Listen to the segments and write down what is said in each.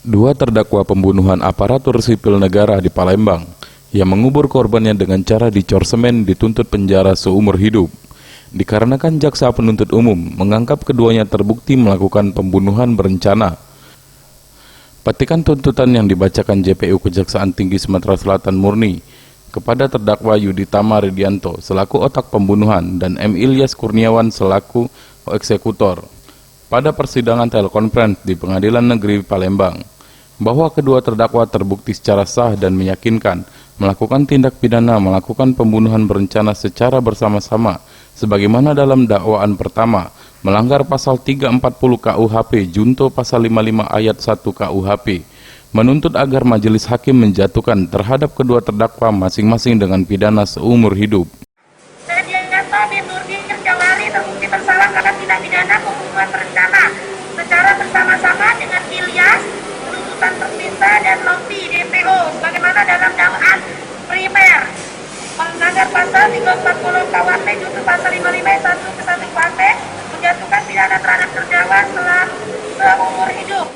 Dua terdakwa pembunuhan aparatur sipil negara di Palembang yang mengubur korbannya dengan cara dicor semen dituntut penjara seumur hidup. Dikarenakan jaksa penuntut umum menganggap keduanya terbukti melakukan pembunuhan berencana. Petikan tuntutan yang dibacakan JPU Kejaksaan Tinggi Sumatera Selatan murni kepada terdakwa Yuditama Ridianto selaku otak pembunuhan dan M. Ilyas Kurniawan selaku eksekutor pada persidangan telekonferensi di Pengadilan Negeri Palembang, bahwa kedua terdakwa terbukti secara sah dan meyakinkan melakukan tindak pidana melakukan pembunuhan berencana secara bersama-sama sebagaimana dalam dakwaan pertama melanggar pasal 340 KUHP junto pasal 55 ayat 1 KUHP, menuntut agar majelis hakim menjatuhkan terhadap kedua terdakwa masing-masing dengan pidana seumur hidup. Terbukti bersalah karena tindak pidana pembunuhan berencana secara bersama-sama dengan Ilyas, penuntutan terpisah dan Lopi DPO sebagaimana dalam dakwaan primer melanggar pasal 340 KUHP junto pasal 55 ayat 1 ke 1 KUHP, menjatuhkan pidana terhadap terdakwa seumur hidup.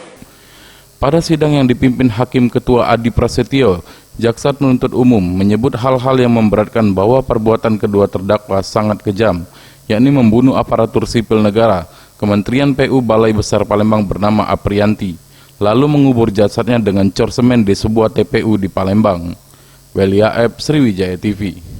Pada sidang yang dipimpin Hakim Ketua Adi Prasetyo, jaksa penuntut umum menyebut hal-hal yang memberatkan bahwa perbuatan kedua terdakwa sangat kejam, yakni membunuh aparatur sipil negara, Kementerian PU Balai Besar Palembang bernama Aprianti, lalu mengubur jasadnya dengan cor semen di sebuah TPU di Palembang. Welia Ep, Sriwijaya TV.